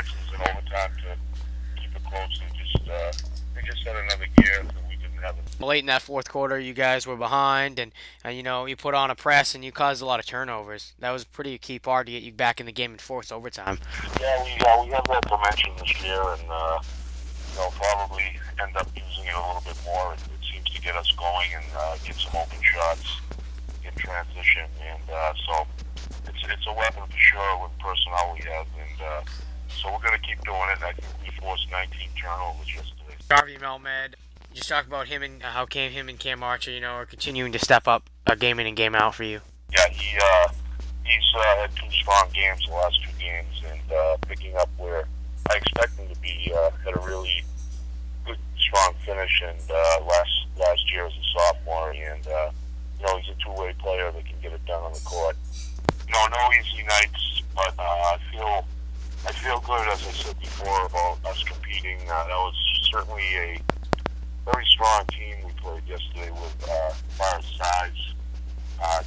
chances in overtime to keep it close. They just had another gear that we didn't have. Late in that fourth quarter, you guys were behind, and you put on a press and you caused a lot of turnovers. That was a pretty key part to get you back in the game and force overtime. Yeah, we have that dimension this year, and probably end up using it a little bit more. It seems to get us going and get some open shots in transition, and so it's a weapon for sure with personnel we have, and so we're going to keep doing it. I think we forced 19 turnovers yesterday. Harvey Melmed, just talk about him and how him and Cam Archer, are continuing to step up game in and game out for you. Yeah, he's had two strong games the last two games, and picking up where I expect him to be. Had a really good, strong finish, and last year as a sophomore, and he's a two-way player that can get it done on the court. No easy nights, but I feel good, as I said before, about us competing. That was certainly a very strong team we played yesterday with as far as size,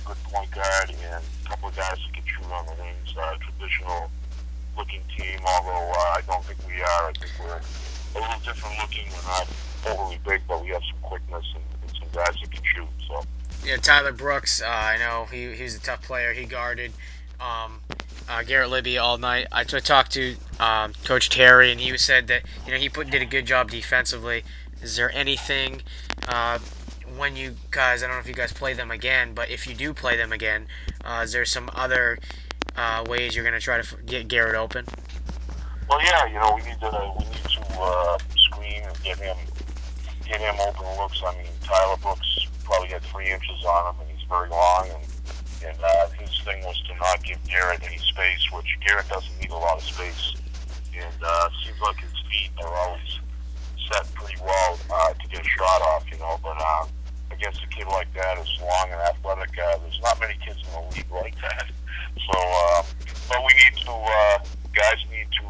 good point guard, and a couple of guys that can shoot on the wings. Traditional looking team, although I don't think we are. I think we're a little different looking. We're not overly big, but we have some quickness and some guys that can shoot. So. Yeah, Tyler Brooks, I know he's a tough player. He guarded Garrett Libby all night. I talked to Coach Terry, and he said that he did a good job defensively. Is there anything when you guys? I don't know if you guys play them again, but if you do play them again, is there some other ways you're going to try to get Garrett open? Well, yeah, we need to screen and get him open looks. I mean, Tyler Brooks probably had 3 inches on him, and he's very long, and his thing was to not give Garrett any space, which Garrett doesn't need a lot of space, and seems like his feet are always set pretty well to get a shot off, but against a kid like that, as long and athletic, there's not many kids in the league like that, so, but we need to, guys need to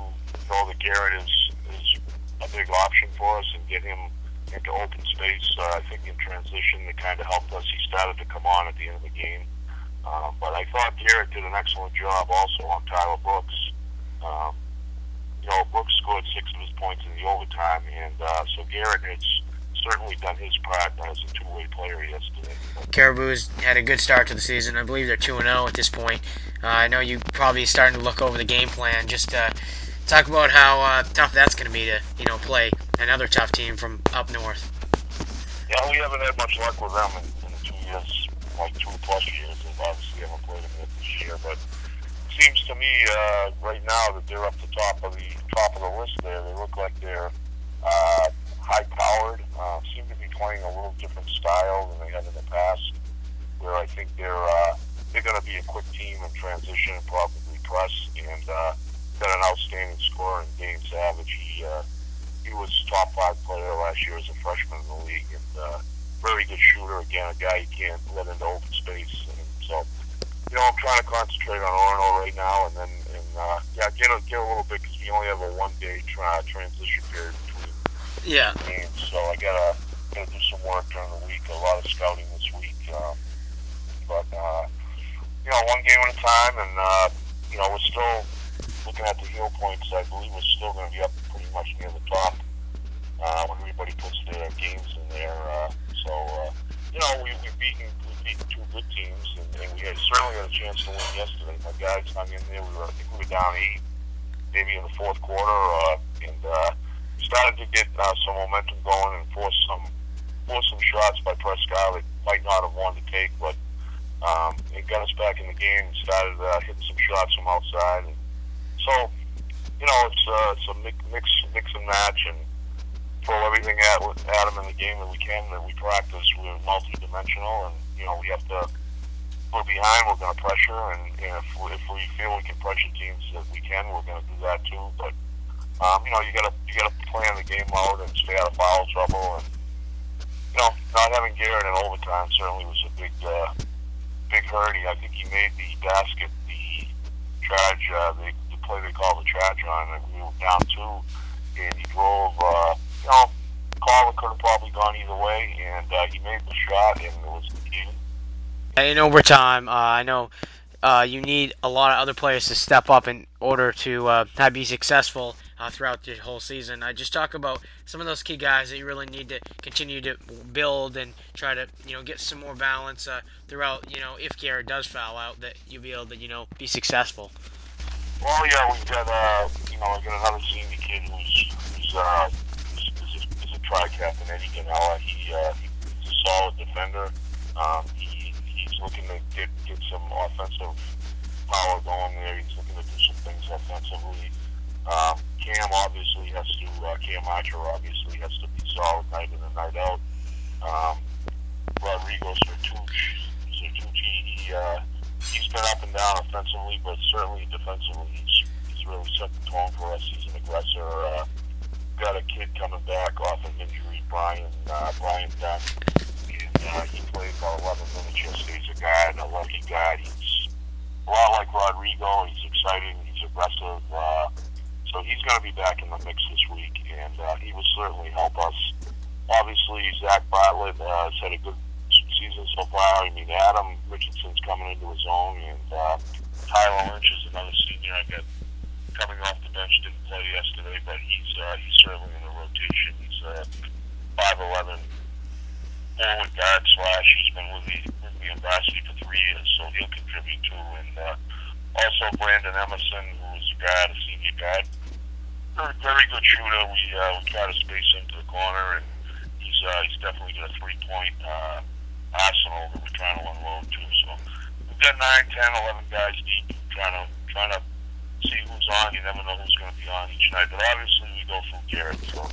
know that Garrett is a big option for us and get him into open space. I think in transition it kind of helped us. He started to come on at the end of the game. But I thought Garrett did an excellent job also on Tyler Brooks. Brooks scored 6 of his points in the overtime, and so Garrett has certainly done his part as a two-way player yesterday. Caribou's had a good start to the season. I believe they're 2-0 at this point. I know you probably starting to look over the game plan. Just talk about how tough that's going to be to play another tough team from up north. Yeah, we haven't had much luck with them in 2 years, like 2+ years. And obviously haven't played them yet this year, but it seems to me right now that they're up the top of the list there. They look like they're high-powered. Seem to be playing a little different style than they have in the past, where I think they're going to be a quick team in transition and probably press, and got an outstanding scorer in Dane Savage. He was top 5 player last year as a freshman in the league, and very good shooter. Again, a guy you can't let into open space. And so, I'm trying to concentrate on Orono right now, and then get a little bit, because we only have a 1-day transition period between games. So I gotta do some work during the week. A lot of scouting this week, but one game at a time, and we're still looking at the heel points. I believe we're still going to be up pretty much near the top when everybody puts their games in there. We've beaten 2 good teams, and we certainly had a chance to win yesterday. My guys hung in there. I think we were down 8, maybe in the fourth quarter, and started to get some momentum going and force some shots by Presque Isle that might not have wanted to take, but it got us back in the game and started hitting some shots from outside. And so, it's a mix and match, and throw everything at them in the game that we can, that we practice. We're multi-dimensional, and, we have to, if we're behind, we're going to pressure, and if we feel we can pressure teams that we can, we're going to do that too. But, you got to plan the game out and stay out of foul trouble, and, not having Garrett in overtime certainly was a big hurt. I think he made the basket, the play they call the trudge on, and we were down 2, and he drove, call could have probably gone either way, and he made the shot, and it was the game. In overtime, I know you need a lot of other players to step up in order to be successful throughout the whole season. I just talk about some of those key guys that you really need to continue to build and try to get some more balance throughout. If Garrett does foul out, that you'll be able to be successful. Well, yeah, we've got I got another senior kid who's a tri-captain, Eddie Ganella. He's a solid defender. He's looking to get some offensive power going there. He's looking to do some things offensively. Cam obviously has to. Cam Archer obviously has to be solid night in and night out. Rodrigo Sertucci, he's been up and down offensively, but certainly defensively, he's really set the tone for us. He's an aggressor. Got a kid coming back off of injury, Brian Dunn. And he played about 11 minutes yesterday. He's a guard, a lucky guy. He's a lot like Rodrigo. He's exciting. He's aggressive. So he's going to be back in the mix this week, and he will certainly help us. Obviously, Zach Bartlett has had a good season so far. I mean, Adam Richardson's coming into his own, and Tyler Lynch is another senior I got coming off the bench. Didn't play yesterday, but he's certainly in the rotation. He's a 5'11" forward guard slash. He's been with the varsity for 3 years, so he'll contribute too. And also Brandon Emerson, who is a guard, a senior guard. Very good shooter. We try to space him to the corner, and he's definitely got a 3-point arsenal that we're trying to unload too. So we've got 9, 10, 11 guys deep, trying to see who's on. You never know who's going to be on each night, but obviously we go through Garrett. So